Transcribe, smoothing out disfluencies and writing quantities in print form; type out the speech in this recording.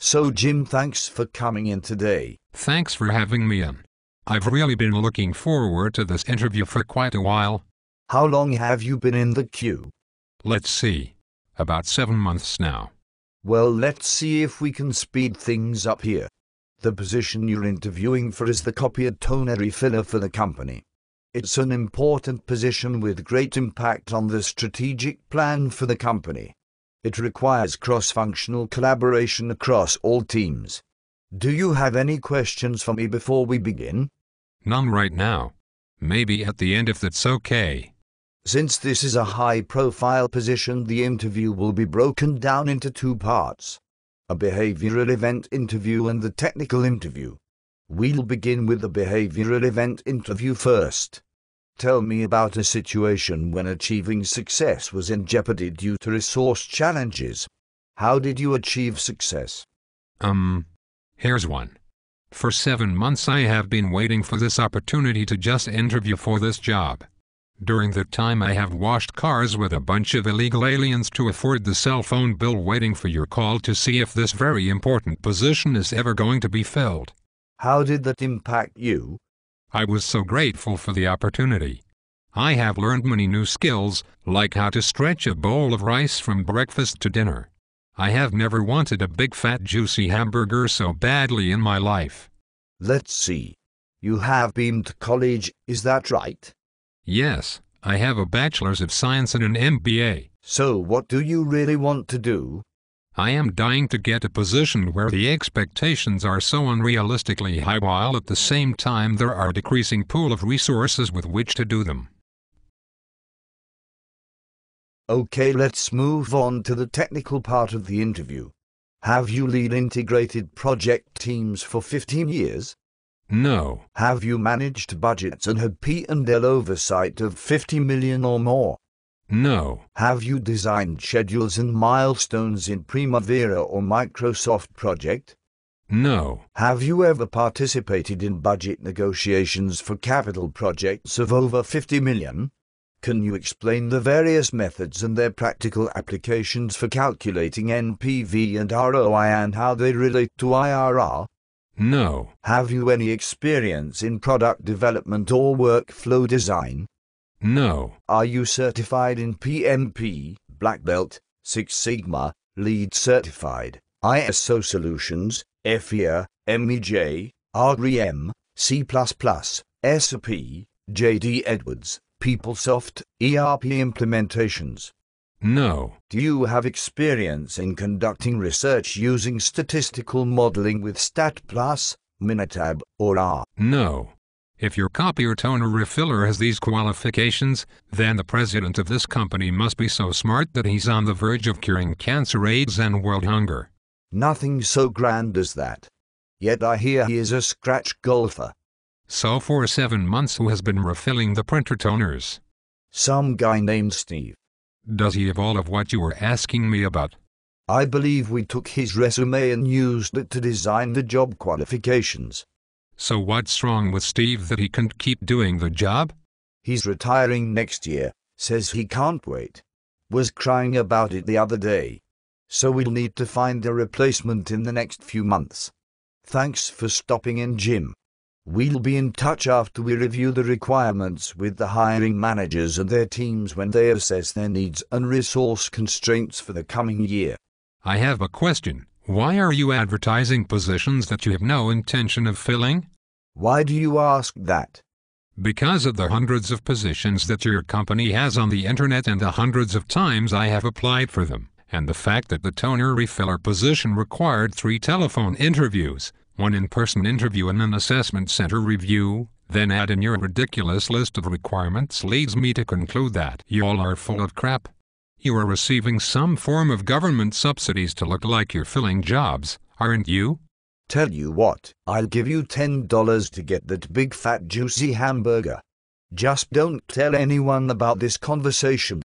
So Jim, thanks for coming in today. Thanks for having me in. I've really been looking forward to this interview for quite a while. How long have you been in the queue? Let's see. About 7 months now. Well, let's see if we can speed things up here. The position you're interviewing for is the copier toner refiller for the company. It's an important position with great impact on the strategic plan for the company. It requires cross-functional collaboration across all teams. Do you have any questions for me before we begin? None right now. Maybe at the end if that's okay. Since this is a high-profile position, the interview will be broken down into 2 parts. A behavioral event interview and the technical interview. We'll begin with the behavioral event interview first. Tell me about a situation when achieving success was in jeopardy due to resource challenges. How did you achieve success? Here's one. For 7 months I have been waiting for this opportunity to just interview for this job. During that time I have washed cars with a bunch of illegal aliens to afford the cell phone bill, waiting for your call to see if this very important position is ever going to be filled. How did that impact you? I was so grateful for the opportunity. I have learned many new skills, like how to stretch a bowl of rice from breakfast to dinner. I have never wanted a big fat juicy hamburger so badly in my life. Let's see. You have been to college, is that right? Yes, I have a Bachelor's of Science and an MBA. So what do you really want to do? I am dying to get a position where the expectations are so unrealistically high while at the same time there are a decreasing pool of resources with which to do them. Okay, let's move on to the technical part of the interview. Have you led integrated project teams for 15 years? No. Have you managed budgets and had P&L oversight of 50 million or more? No. Have you designed schedules and milestones in Primavera or Microsoft Project? No. Have you ever participated in budget negotiations for capital projects of over 50 million? Can you explain the various methods and their practical applications for calculating NPV and ROI and how they relate to IRR? No. Have you any experience in product development or workflow design? No. Are you certified in PMP, Black Belt, Six Sigma, LEED certified, ISO solutions, FIA, MEJ, REM, C++, SAP, JD Edwards, PeopleSoft, ERP implementations? No. Do you have experience in conducting research using statistical modeling with StatPlus, Minitab, or R? No. If your copier toner refiller has these qualifications, then the president of this company must be so smart that he's on the verge of curing cancer, AIDS, and world hunger. Nothing so grand as that. Yet I hear he is a scratch golfer. So for 7 months who has been refilling the printer toners? Some guy named Steve. Does he have all of what you were asking me about? I believe we took his resume and used it to design the job qualifications. So what's wrong with Steve that he can't keep doing the job? He's retiring next year, says he can't wait. Was crying about it the other day. So we'll need to find a replacement in the next few months. Thanks for stopping in, Jim. We'll be in touch after we review the requirements with the hiring managers and their teams when they assess their needs and resource constraints for the coming year. I have a question. Why are you advertising positions that you have no intention of filling? Why do you ask that? Because of the hundreds of positions that your company has on the internet and the hundreds of times I have applied for them, and the fact that the toner refiller position required 3 telephone interviews, 1 in-person interview and an assessment center review, then add in your ridiculous list of requirements leads me to conclude that you all are full of crap. You are receiving some form of government subsidies to look like you're filling jobs, aren't you? Tell you what, I'll give you $10 to get that big fat juicy hamburger. Just don't tell anyone about this conversation